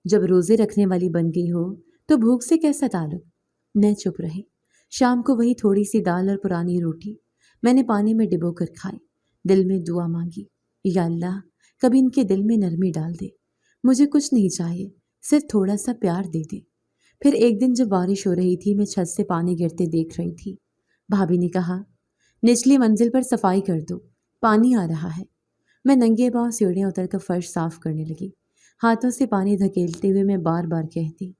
جب روزے رکھنے والی بن گئی ہو تو بھوک سے کیسا تعلق؟ میں چپ رہی۔ شام کو وہی تھوڑی سی دال اور پرانی روٹی میں نے پانی میں ڈبو کر کھائی، دل میں دعا مانگی، یا اللہ، کبھی ان کے دل میں نرمی ڈال دے، مجھے کچھ نہیں چاہیے، صرف تھوڑا سا پیار دے دے۔ پھر ایک دن جب بارش ہو رہی تھی، میں چھت سے پانی گرتے دیکھ رہی تھی۔ بھابھی نے کہا، نچلی منزل پر صفائی کر دو، پانی آ رہا ہے۔ میں ننگے پاؤں سیڑھیاں اتر کر فرش صاف کرنے لگی، ہاتھوں سے پانی دھکیلتے ہوئے میں بار بار کہتی،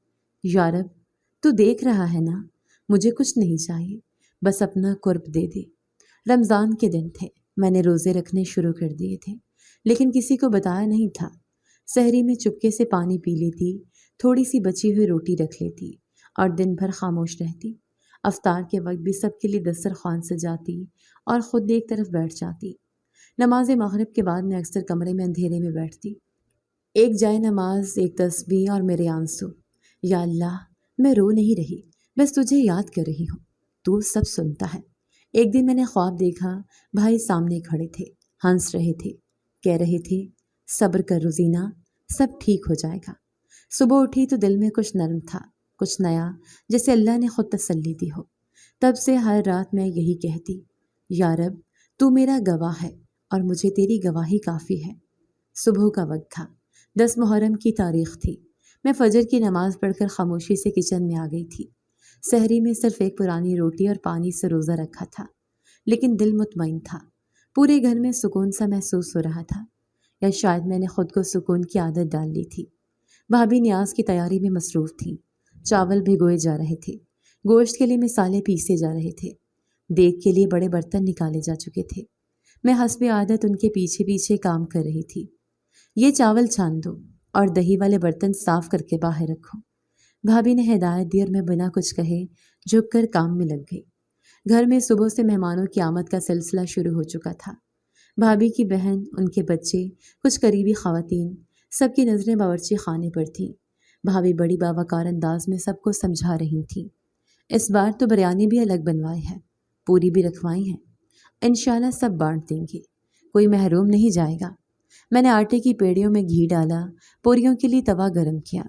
یا رب، تو دیکھ رہا ہے نا، مجھے کچھ نہیں چاہیے، بس اپنا قرب دے دے۔ رمضان کے دن تھے، میں نے روزے رکھنے شروع کر دیے تھے، لیکن کسی کو بتایا نہیں تھا۔ سحری میں چپکے سے پانی پی لیتی، تھوڑی سی بچی ہوئی روٹی رکھ لیتی اور دن بھر خاموش رہتی۔ افطار کے وقت بھی سب کے لیے دسترخوان سجاتی اور خود ایک طرف بیٹھ جاتی۔ نماز مغرب کے بعد میں اکثر کمرے میں اندھیرے میں بیٹھتی، ایک جائے نماز، ایک تسبیح اور میرے آنسو۔ یا اللہ، میں رو نہیں رہی، بس تجھے یاد کر رہی ہوں، تو سب سنتا ہے۔ ایک دن میں نے خواب دیکھا، بھائی سامنے کھڑے تھے، ہنس رہے تھے، کہہ رہے تھے، صبر کر روزینہ، سب ٹھیک ہو جائے گا۔ صبح اٹھی تو دل میں کچھ نرم تھا، کچھ نیا، جیسے اللہ نے خود تسلی دی ہو۔ تب سے ہر رات میں یہی کہتی، یا رب تو میرا گواہ ہے اور مجھے تیری گواہی کافی ہے۔ صبح کا وقت تھا، 10 محرم کی تاریخ تھی۔ میں فجر کی نماز پڑھ کر خاموشی سے کچن میں آ گئی تھی۔ سحری میں صرف ایک پرانی روٹی اور پانی سے روزہ رکھا تھا، لیکن دل مطمئن تھا۔ پورے گھر میں سکون سا محسوس ہو رہا تھا، یا شاید میں نے خود کو سکون کی عادت ڈال لی تھی۔ بھابھی نیاز کی تیاری میں مصروف تھیں۔ چاول بھگوئے جا رہے تھے، گوشت کے لیے مصالحے پیسے جا رہے تھے، دیگ کے لیے بڑے برتن نکالے جا چکے تھے۔ میں حسب عادت ان کے پیچھے پیچھے کام کر رہی تھی۔ یہ چاول چھان دو اور دہی والے برتن صاف کر کے باہر رکھو۔ بھابھی نے ہدایت دی اور میں بنا کچھ کہے جھک کر کام میں لگ گئی۔ گھر میں صبح سے مہمانوں کی آمد کا سلسلہ شروع ہو چکا تھا۔ بھابھی کی بہن، ان کے بچے، کچھ قریبی خواتین، سب کی نظریں باورچی خانے پر تھیں۔ بھابھی بڑی باوقار انداز میں سب کو سمجھا رہی تھیں۔ اس بار تو بریانی بھی الگ بنوائی ہے، پوری بھی رکھوائی ہیں، انشاءاللہ سب بانٹ دیں گے، کوئی محروم نہیں جائے گا۔ میں نے آٹے کی پیڑیوں میں گھی ڈالا، پوریوں کے لیے توا گرم کیا۔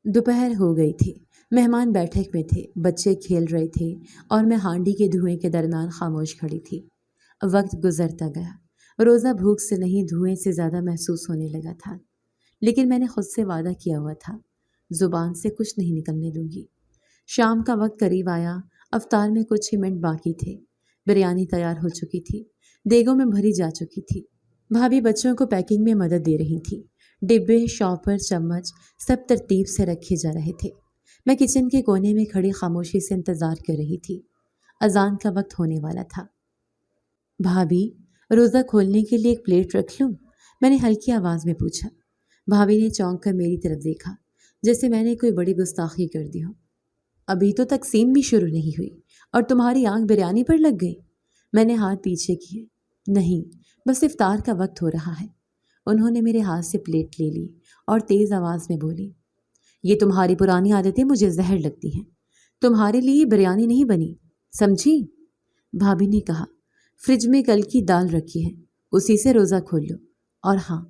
دوپہر ہو گئی تھی، مہمان بیٹھک میں تھے، بچے کھیل رہے تھے اور میں ہانڈی کے دھوئیں کے درمیان خاموش کھڑی تھی۔ وقت گزرتا گیا، روزہ بھوک سے نہیں دھوئیں سے زیادہ محسوس ہونے لگا تھا، لیکن میں نے خود سے وعدہ کیا ہوا تھا، زبان سے کچھ نہیں نکلنے دوں گی۔ شام کا وقت قریب آیا، افطار میں کچھ ہی منٹ باقی تھے۔ بریانی تیار ہو چکی تھی، دیگوں میں بھری جا چکی تھی۔ بھابھی بچوں کو پیکنگ میں مدد دے رہی تھی۔ ڈبے، شاپر، چمچ سب ترتیب سے رکھے جا رہے تھے۔ میں کچن کے کونے میں کھڑی خاموشی سے انتظار کر رہی تھی۔ اذان کا وقت ہونے والا تھا۔ بھابھی، روزہ کھولنے کے لیے ایک پلیٹ رکھ لوں؟ میں نے ہلکی آواز میں پوچھا۔ بھابھی نے چونک کر میری طرف دیکھا، جیسے میں نے کوئی بڑی گستاخی کر دی ہو۔ ابھی تو تقسیم بھی شروع نہیں ہوئی اور تمہاری آنکھ بریانی پر لگ گئی؟ میں نے ہاتھ پیچھے کیے۔ نہیں، بس افطار کا وقت ہو رہا ہے۔ انہوں نے میرے ہاتھ سے پلیٹ لے لی اور تیز آواز میں بولی، یہ تمہاری پرانی عادتیں مجھے زہر لگتی ہیں۔ تمہارے لیے بریانی نہیں بنی، سمجھی؟ بھابھی نے کہا، فریج میں کل کی دال رکھی ہے، اسی سے روزہ کھول لو، اور ہاں،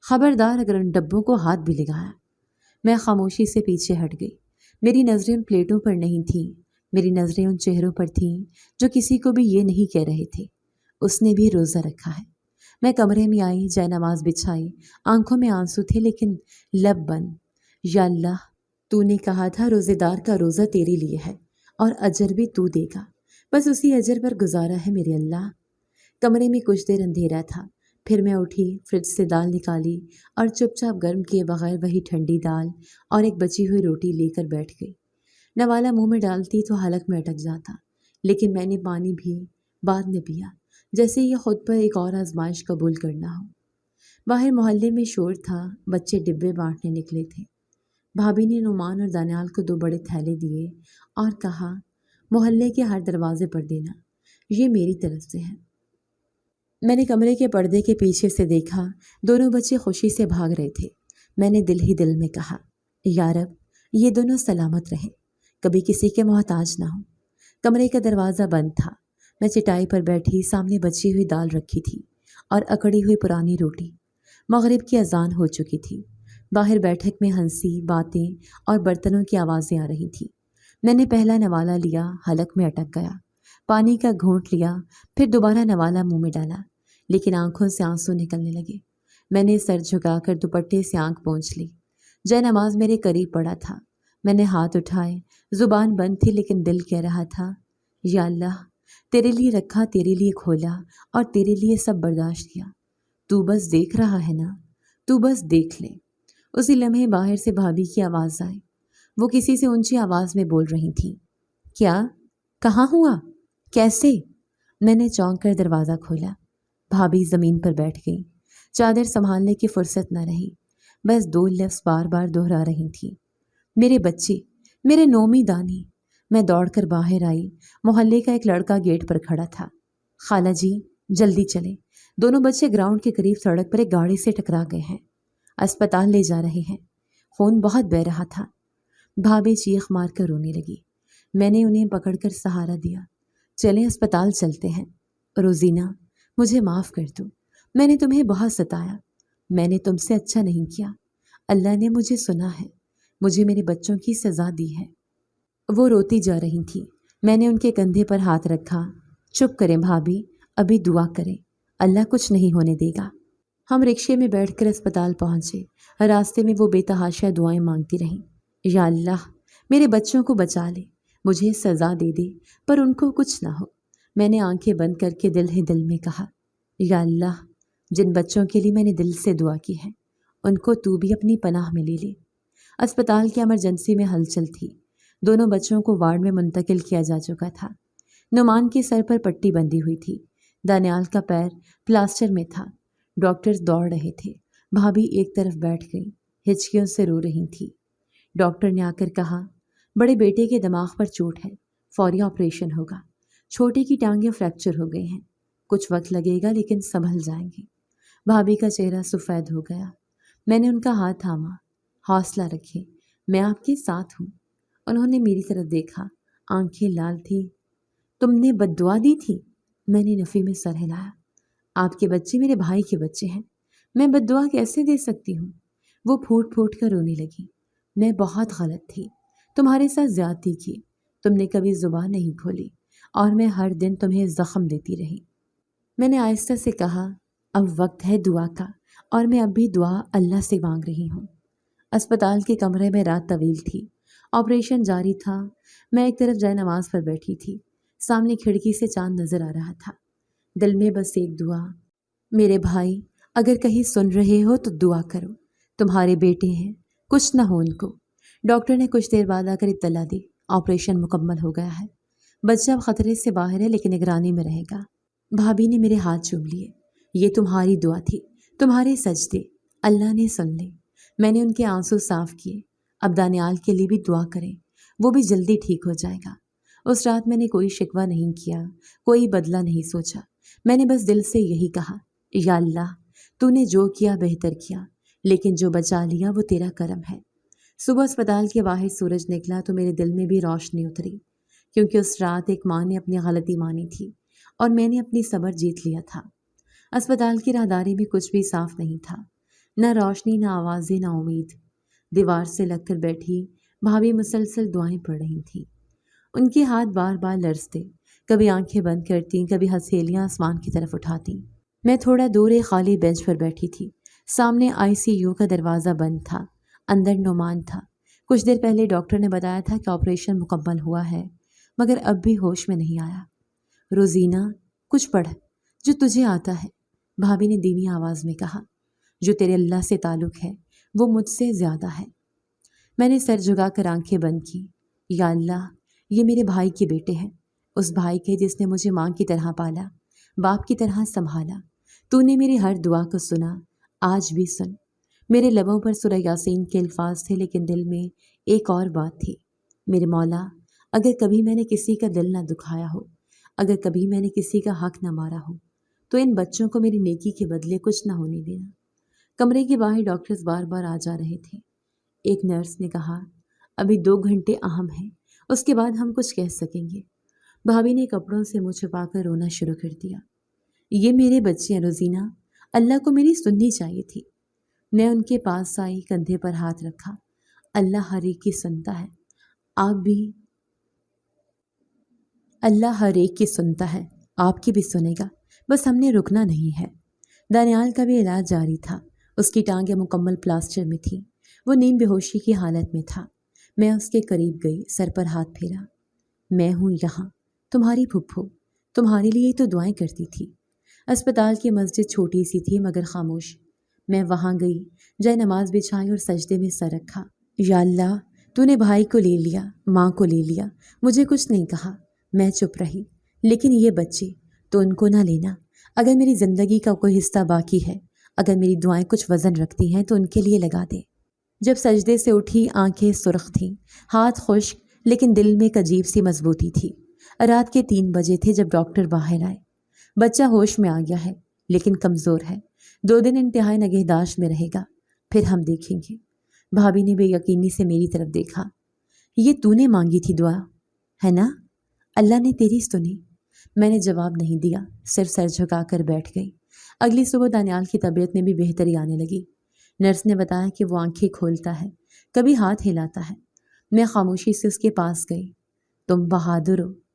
خبردار اگر ان ڈبوں کو ہاتھ بھی لگایا۔ میں خاموشی سے پیچھے ہٹ گئی۔ میری نظریں ان پلیٹوں پر نہیں تھیں، میری نظریں ان چہروں پر تھیں جو کسی کو بھی یہ نہیں کہہ رہے تھے، اس نے بھی روزہ رکھا ہے۔ میں کمرے میں آئی، جائے نماز بچھائی، آنکھوں میں آنسو تھے لیکن لب بند۔ یا اللہ، تو نے کہا تھا روزے دار کا روزہ تیرے لیے ہے اور اجر بھی تو دے گا، بس اسی اجر پر گزارا ہے میرے اللہ۔ کمرے میں کچھ دیر اندھیرا تھا، پھر میں اٹھی، فریج سے دال نکالی اور چپ چاپ گرم کیے بغیر وہی ٹھنڈی دال اور ایک بچی ہوئی روٹی لے کر بیٹھ گئی۔ نوالا منہ میں ڈالتی تو حلق میں اٹک جاتا، لیکن میں نے پانی بھی بعد میں پیا، جیسے یہ خود پر ایک اور آزمائش قبول کرنا ہو۔ باہر محلے میں شور تھا، بچے ڈبے بانٹنے نکلے تھے۔ بھابھی نے نعمان اور دانیال کو 2 بڑے تھیلے دیے اور کہا، محلے کے ہر دروازے پر دینا، یہ میری طرف سے ہے۔ میں نے کمرے کے پردے کے پیچھے سے دیکھا، دونوں بچے خوشی سے بھاگ رہے تھے۔ میں نے دل ہی دل میں کہا، یا رب، یہ دونوں سلامت رہیں، کبھی کسی کے محتاج نہ ہوں۔ کمرے کا دروازہ بند تھا۔ میں چٹائی پر بیٹھی، سامنے بچی ہوئی دال رکھی تھی اور اکڑی ہوئی پرانی روٹی۔ مغرب کی اذان ہو چکی تھی۔ باہر بیٹھک میں ہنسی، باتیں اور برتنوں کی آوازیں آ رہی تھیں۔ میں نے پہلا نوالا لیا، حلق میں اٹک گیا، پانی کا گھونٹ لیا، پھر دوبارہ نوالا منہ میں ڈالا، لیکن آنکھوں سے آنسو نکلنے لگے۔ میں نے سر جھکا کر دوپٹے سے آنکھ پونچھ لی۔ جے نماز میرے قریب پڑا تھا، میں نے ہاتھ اٹھائے، زبان بند تھی لیکن دل کہہ رہا تھا، یا اللہ، تیرے لیے رکھا، تیرے لیے کھولا اور تیرے لیے سب برداشت کیا، تو بس دیکھ رہا ہے نا، تو بس دیکھ لے۔ اسی لمحے باہر سے بھابھی کی آواز آئی۔ وہ کسی سے اونچی آواز میں بول رہی تھیں۔ کیا؟ کہاں ہوا؟ کیسے؟ میں نے چونک کر دروازہ کھولا۔ بھابھی زمین پر بیٹھ گئی، چادر سنبھالنے کی فرصت نہ رہی، بس 2 لفظ بار بار دہرا رہی تھیں، میرے بچے، میرے نومی دانی۔ میں دوڑ کر باہر آئی، محلے کا ایک لڑکا گیٹ پر کھڑا تھا۔ خالہ جی، جلدی چلیں، دونوں بچے گراؤنڈ کے قریب سڑک پر ایک گاڑی سے ٹکرا گئے ہیں، اسپتال لے جا رہے ہیں، خون بہت بہہ رہا تھا۔ بھابھی چیخ مار کر رونے لگی۔ میں نے انہیں پکڑ کر سہارا دیا۔ چلیں اسپتال چلتے ہیں۔ روزینہ، مجھے معاف کر دو، میں نے تمہیں بہت ستایا، میں نے تم سے اچھا نہیں کیا، اللہ نے مجھے سنا ہے، مجھے میرے بچوں کی سزا دی ہے۔ وہ روتی جا رہی تھیں، میں نے ان کے کندھے پر ہاتھ رکھا۔ چپ کریں بھابھی، ابھی دعا کریں، اللہ کچھ نہیں ہونے دے گا۔ ہم رکشے میں بیٹھ کر اسپتال پہنچے۔ راستے میں وہ بے تحاشا دعائیں مانگتی رہیں، یا اللہ میرے بچوں کو بچا لے، مجھے سزا دے دے پر ان کو کچھ نہ ہو۔ میں نے آنکھیں بند کر کے دل ہی دل میں کہا، یا اللہ جن بچوں کے لیے میں نے دل سے دعا کی ہے ان کو تو بھی اپنی پناہ میں لے لے۔ اسپتال کی ایمرجنسی میں ہلچل تھی۔ دونوں بچوں کو وارڈ میں منتقل کیا جا چکا تھا۔ نعمان کے سر پر پٹی بندھی ہوئی تھی، دانیال کا پیر پلاسٹر میں تھا۔ ڈاکٹرز دوڑ رہے تھے۔ بھابھی ایک طرف بیٹھ گئی، ہچکیوں سے رو رہی تھی۔ ڈاکٹر نے آ کر کہا، بڑے بیٹے کے دماغ پر چوٹ ہے، فوری آپریشن ہوگا۔ چھوٹے کی ٹانگیں فریکچر ہو گئی ہیں، کچھ وقت لگے گا لیکن سنبھل جائیں گے۔ بھابھی کا چہرہ سفید ہو گیا۔ میں نے ان کا ہاتھ تھاما۔ حوصلہ رکھیں، میں آپ کے ساتھ ہوں۔ انہوں نے میری طرف دیکھا، آنکھیں لال تھیں۔ تم نے بد دعا دی تھی؟ میں نے نفی میں سر ہلایا۔ آپ کے بچے میرے بھائی کے بچے ہیں، میں بد دعا کیسے دے سکتی ہوں؟ وہ پھوٹ پھوٹ کر رونے لگی۔ میں بہت غلط تھی، تمہارے ساتھ زیادتی کی، تم نے کبھی زبان نہیں کھولی اور میں ہر دن تمہیں زخم دیتی رہی۔ میں نے آہستہ سے کہا، اب وقت ہے دعا کا اور میں اب بھی دعا اللہ سے مانگ رہی ہوں۔ اسپتال کے کمرے میں رات طویل تھی، آپریشن جاری تھا۔ میں ایک طرف جائے نماز پر بیٹھی تھی، سامنے کھڑکی سے چاند نظر آ رہا تھا۔ دل میں بس ایک دعا، میرے بھائی اگر کہیں سن رہے ہو تو دعا کرو، تمہارے بیٹے ہیں، کچھ نہ ہو ان کو۔ ڈاکٹر نے کچھ دیر بعد آ کر اطلاع دی، آپریشن مکمل ہو گیا ہے، بچہ اب خطرے سے باہر ہے لیکن نگرانی میں رہے گا۔ بھابھی نے میرے ہاتھ چوم لیے، یہ تمہاری دعا تھی، تمہارے سجدے، اللہ نے سن لے۔ میں نے ان کے آنسو صاف کیے۔ اب دانیال کے لیے بھی دعا کریں، وہ بھی جلدی ٹھیک ہو جائے گا۔ اس رات میں نے کوئی شکوہ نہیں کیا، کوئی بدلہ نہیں سوچا۔ میں نے بس دل سے یہی کہا، یا اللہ تو نے جو کیا بہتر کیا، لیکن جو بچا لیا وہ تیرا کرم ہے۔ صبح اسپتال کے باہر سورج نکلا تو میرے دل میں بھی روشنی اتری، کیونکہ اس رات ایک ماں نے اپنی غلطی مانی تھی اور میں نے اپنی صبر جیت لیا تھا۔ اسپتال کی راہداری میں کچھ بھی صاف نہیں تھا، نہ روشنی، نہ آوازیں، نہ امید۔ دیوار سے لگ کر بیٹھی بھابھی مسلسل دعائیں پڑھ رہی تھیں۔ ان کے ہاتھ بار بار لرزتے، کبھی آنکھیں بند کرتیں، کبھی ہتھیلیاں آسمان کی طرف اٹھاتیں۔ میں تھوڑا دور ایک خالی بینچ پر بیٹھی تھی۔ سامنے ICU کا دروازہ بند تھا، اندر نعمان تھا۔ کچھ دیر پہلے ڈاکٹر نے بتایا تھا کہ آپریشن مکمل ہوا ہے، مگر اب بھی ہوش میں نہیں آیا۔ روزینہ کچھ پڑھ جو تجھے آتا ہے، بھابھی نے دھیمی آواز میں کہا۔ جو تیرے اللہ سے تعلق ہے وہ مجھ سے زیادہ ہے۔ میں نے سر جھکا کر آنکھیں بند کی۔ یا اللہ یہ میرے بھائی کے بیٹے ہیں، اس بھائی کے جس نے مجھے ماں کی طرح پالا، باپ کی طرح سنبھالا۔ تو نے میری ہر دعا کو سنا، آج بھی سن۔ میرے لبوں پر سورہ یاسین کے الفاظ تھے لیکن دل میں ایک اور بات تھی۔ میرے مولا اگر کبھی میں نے کسی کا دل نہ دکھایا ہو، اگر کبھی میں نے کسی کا حق نہ مارا ہو، تو ان بچوں کو میری نیکی کے بدلے کچھ نہ ہونے دینا۔ کمرے کے باہر ڈاکٹرز بار بار آ جا رہے تھے۔ ایک نرس نے کہا، ابھی 2 گھنٹے اہم ہیں، اس کے بعد ہم کچھ کہہ سکیں گے۔ بھابھی نے کپڑوں سے منہ چھپا کر رونا شروع کر دیا۔ یہ میرے بچے ہیں روزینہ، اللہ کو میری سننی چاہیے تھی۔ میں ان کے پاس آئی، کندھے پر ہاتھ رکھا۔ اللہ ہر ایک کی سنتا ہے، آپ بھی، اللہ ہر ایک کی سنتا ہے، آپ کی بھی سنے گا، بس ہم نے رکنا نہیں ہے۔ دانیال کا بھی علاج جاری تھا، اس کی ٹانگیں مکمل پلاسٹر میں تھیں، وہ نیم بے ہوشی کی حالت میں تھا۔ میں اس کے قریب گئی، سر پر ہاتھ پھیرا۔ میں ہوں یہاں، تمہاری پھپھو، تمہارے لیے تو دعائیں کرتی تھی۔ اسپتال کی مسجد چھوٹی سی تھی مگر خاموش۔ میں وہاں گئی، جائے نماز بچھائی اور سجدے میں سر رکھا۔ یا اللہ تو نے بھائی کو لے لیا، ماں کو لے لیا، مجھے کچھ نہیں کہا، میں چپ رہی۔ لیکن یہ بچے تو ان کو نہ لینا، اگر میری زندگی کا کوئی حصہ باقی ہے، اگر میری دعائیں کچھ وزن رکھتی ہیں تو ان کے لیے لگا دے۔ جب سجدے سے اٹھی آنکھیں سرخ تھیں، ہاتھ خشک، لیکن دل میں ایک عجیب سی مضبوطی تھی۔ رات کے 3 بجے تھے جب ڈاکٹر باہر آئے۔ بچہ ہوش میں آ گیا ہے لیکن کمزور ہے، 2 دن انتہائی نگہداشت میں رہے گا، پھر ہم دیکھیں گے۔ بھابھی نے بے یقینی سے میری طرف دیکھا۔ یہ تو نے مانگی تھی دعا ہے نا؟ اللہ نے تیری سنی۔ میں نے جواب نہیں دیا، صرف سر جھکا کر بیٹھ گئی۔ اگلی صبح دانیال کی طبیعت میں بھی بہتری آنے لگی۔ نرس نے بتایا کہ وہ آنکھیں کھولتا ہے، کبھی ہاتھ ہلاتا ہے۔ میں خاموشی سے اس کے پاس گئی۔ تم بہادر ہو،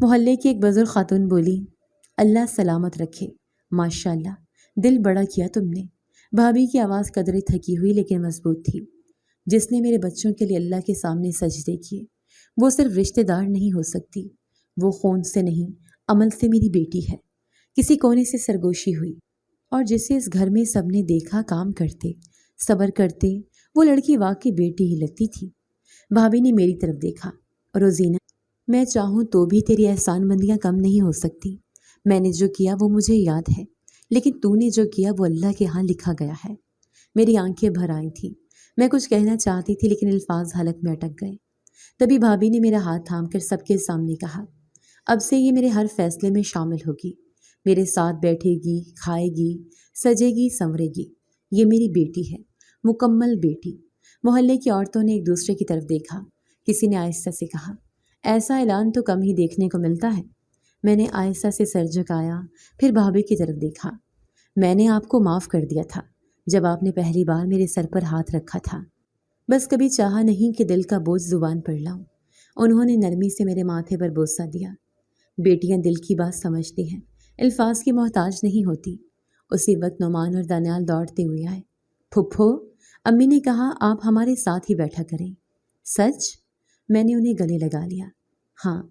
محلے کی ایک بزرگ خاتون بولی، اللہ سلامت رکھے، ماشاء اللہ، دل بڑا کیا تم نے۔ بھابھی کی آواز قدرے تھکی ہوئی لیکن مضبوط تھی۔ جس نے میرے بچوں کے لیے اللہ کے سامنے سجدے کیے، وہ صرف رشتہ دار نہیں ہو سکتی، وہ خون سے نہیں، عمل سے میری بیٹی ہے۔ کسی کونے سے سرگوشی ہوئی، اور جسے اس گھر میں سب نے دیکھا کام کرتے، صبر کرتے، وہ لڑکی واقعی بیٹی ہی لگتی تھی۔ بھابھی نے میری طرف دیکھا، روزینہ، میں چاہوں تو بھی تیری احسان مندیاں کم نہیں ہو سکتی۔ میں نے جو کیا وہ مجھے یاد ہے، لیکن تو نے جو کیا وہ اللہ کے ہاں لکھا گیا ہے۔ میری آنکھیں بھر آئی تھیں، میں کچھ کہنا چاہتی تھی لیکن الفاظ حلق میں اٹک گئے۔ تبھی بھابھی نے میرا ہاتھ تھام کر سب کے سامنے کہا، اب سے یہ میرے ہر فیصلے میں شامل ہوگی، میرے ساتھ بیٹھے گی، کھائے گی، سجے گی، سنورے گی۔ یہ میری بیٹی ہے، مکمل بیٹی۔ محلے کی عورتوں نے ایک دوسرے کی طرف دیکھا۔ کسی نے آہستہ سے کہا، ایسا اعلان تو کم ہی دیکھنے کو ملتا ہے۔ میں نے آہستہ سے سر جھکایا، پھر بھابھی کی طرف دیکھا۔ میں نے آپ کو معاف کر دیا تھا جب آپ نے پہلی بار میرے سر پر ہاتھ رکھا تھا، بس کبھی چاہا نہیں کہ دل کا بوجھ زبان پر لاؤں۔ انہوں نے نرمی سے میرے ماتھے پر بوسہ دیا۔ بیٹیاں دل کی بات سمجھتی ہیں، الفاظ کی محتاج نہیں ہوتی۔ اسی وقت نعمان اور دانیال دوڑتے ہوئے آئے۔ پھپھو، امی نے کہا آپ ہمارے ساتھ ہی بیٹھا کریں۔ سچ؟ میں نے انہیں گلے لگا لیا۔ ہاں،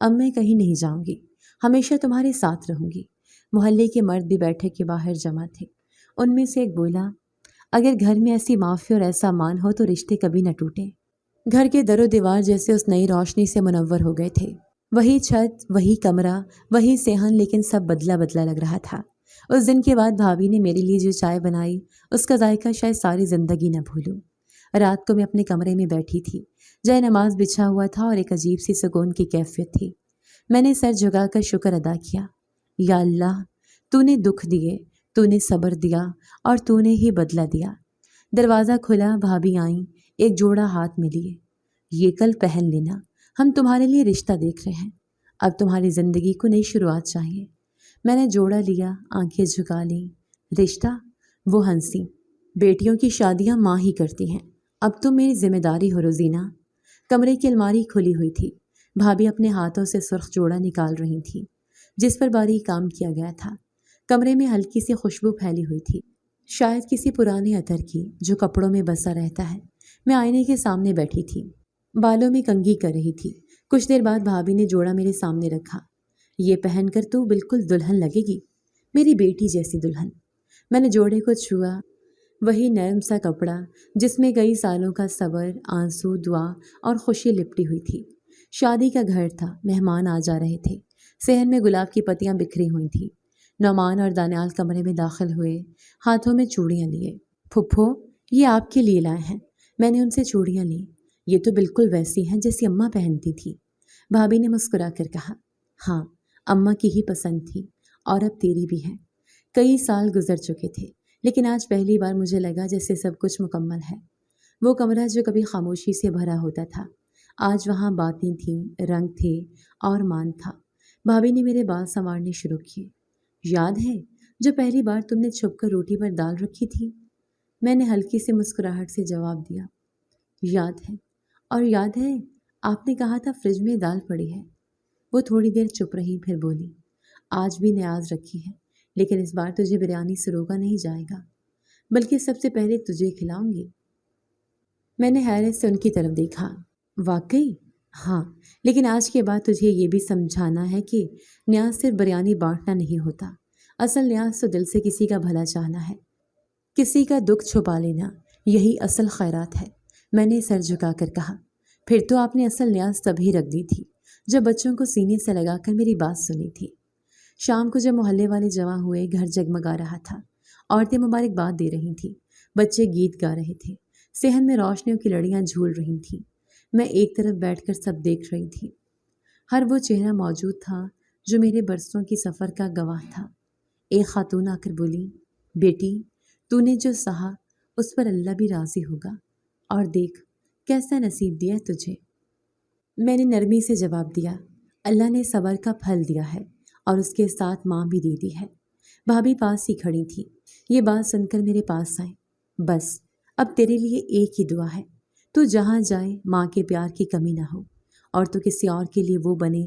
اب میں کہیں نہیں جاؤں گی، ہمیشہ تمہارے ساتھ رہوں گی۔ محلے کے مرد بھی بیٹھک کے باہر جمع تھے۔ ان میں سے ایک بولا، اگر گھر میں ایسی معافی اور ایسا مان ہو تو رشتے کبھی نہ ٹوٹیں۔ گھر کے در و دیوار جیسے اس نئی روشنی سے منور ہو گئے تھے۔ وہی چھت، وہی کمرہ، وہی صحن، لیکن سب بدلا بدلا لگ رہا تھا۔ اس دن کے بعد بھابھی نے میرے لیے جو چائے بنائی، اس کا ذائقہ شاید ساری زندگی نہ بھولوں۔ رات کو میں اپنے کمرے میں بیٹھی تھی، جائے نماز بچھا ہوا تھا اور ایک عجیب سی سکون کی کیفیت تھی۔ میں نے سر جھکا کر شکر ادا کیا، یا اللہ، تو نے دکھ دیے، تو نے صبر دیا اور تو نے ہی بدلہ دیا۔ دروازہ کھلا، بھابھی آئیں، ایک جوڑا ہاتھ میں لیے۔ یہ کل پہن لینا، ہم تمہارے لیے رشتہ دیکھ رہے ہیں، اب تمہاری زندگی کو نئی شروعات چاہیے۔ میں نے جوڑا لیا، آنکھیں جھکا لیں۔ رشتہ؟ وہ ہنسی، بیٹیوں کی شادیاں ماں ہی کرتی ہیں، اب تم میری ذمہ داری ہو روزینہ۔ کمرے کی الماری کھلی ہوئی تھی، بھابھی اپنے ہاتھوں سے سرخ جوڑا نکال رہی تھی جس پر باریک کام کیا گیا تھا۔ کمرے میں ہلکی سی خوشبو پھیلی ہوئی تھی، شاید کسی پرانے عطر کی جو کپڑوں میں بسا رہتا ہے۔ میں آئینے کے سامنے بیٹھی تھی، بالوں میں کنگھی کر رہی تھی۔ کچھ دیر بعد بھابھی نے جوڑا میرے سامنے رکھا۔ یہ پہن کر تو بالکل دلہن لگے گی، میری بیٹی جیسی دلہن۔ میں نے جوڑے کو چھوا، وہی نرم سا کپڑا جس میں کئی سالوں کا صبر، آنسو، دعا اور خوشی لپٹی ہوئی تھی۔ شادی کا گھر تھا، مہمان آ جا رہے تھے، صحن میں گلاب کی پتیاں بکھری ہوئی تھیں۔ نعمان اور دانیال کمرے میں داخل ہوئے، ہاتھوں میں چوڑیاں لیے۔ پھپھو، یہ آپ کے لیے لائے ہیں۔ میں نے ان سے چوڑیاں لیں۔ یہ تو بالکل ویسی ہیں جیسی اماں پہنتی تھی۔ بھابھی نے مسکرا کر کہا، ہاں، اماں کی ہی پسند تھی اور اب تیری بھی ہے۔ کئی سال گزر چکے تھے لیکن آج پہلی بار مجھے لگا جیسے سب کچھ مکمل ہے۔ وہ کمرہ جو کبھی خاموشی سے بھرا ہوتا تھا، آج وہاں باتیں تھیں، رنگ تھے اور مان تھا۔ بھابھی نے میرے بال سنوارنے شروع کیے۔ یاد ہے جو پہلی بار تم نے چھپ کر روٹی پر دال رکھی تھی؟ میں نے ہلکی سی مسکراہٹ سے جواب دیا، یاد ہے، اور یاد ہے آپ نے کہا تھا فریج میں دال پڑی ہے۔ وہ تھوڑی دیر چپ رہی، پھر بولی، آج بھی نیاز رکھی ہے لیکن اس بار تجھے بریانی سے روکا نہیں جائے گا، بلکہ سب سے پہلے تجھے کھلاؤں گی۔ میں نے حیرت سے ان کی طرف دیکھا۔ واقعی؟ ہاں، لیکن آج کے بعد تجھے یہ بھی سمجھانا ہے کہ نیاز صرف بریانی بانٹنا نہیں ہوتا، اصل نیاز تو دل سے کسی کا بھلا چاہنا ہے، کسی کا دکھ چھپا لینا، یہی اصل خیرات ہے۔ میں نے سر جھکا کر کہا، پھر تو آپ نے اصل نیاز تبھی رکھ دی تھی جب بچوں کو سینے سے لگا کر میری بات سنی تھی۔ شام کو جب محلے والے جمع ہوئے، گھر جگمگا رہا تھا، عورتیں مبارکباد دے رہی تھیں، بچے گیت گا رہے تھے، صحن میں روشنیوں کی لڑیاں جھول رہی تھیں۔ میں ایک طرف بیٹھ کر سب دیکھ رہی تھی۔ ہر وہ چہرہ موجود تھا جو میرے برسوں کی سفر کا گواہ تھا۔ ایک خاتون آ کر بولی، بیٹی، تو نے جو سہا اس پر اللہ بھی راضی ہوگا، اور دیکھ کیسا نصیب دیا تجھے۔ میں نے نرمی سے جواب دیا، اللہ نے صبر کا پھل دیا ہے اور اس کے ساتھ ماں بھی دے دی ہے۔ بھابھی پاس ہی کھڑی تھی، یہ بات سن کر میرے پاس آئے۔ بس اب تیرے لیے ایک ہی دعا ہے، تو جہاں جائے ماں کے پیار کی کمی نہ ہو، اور تو کسی اور کے لیے وہ بنے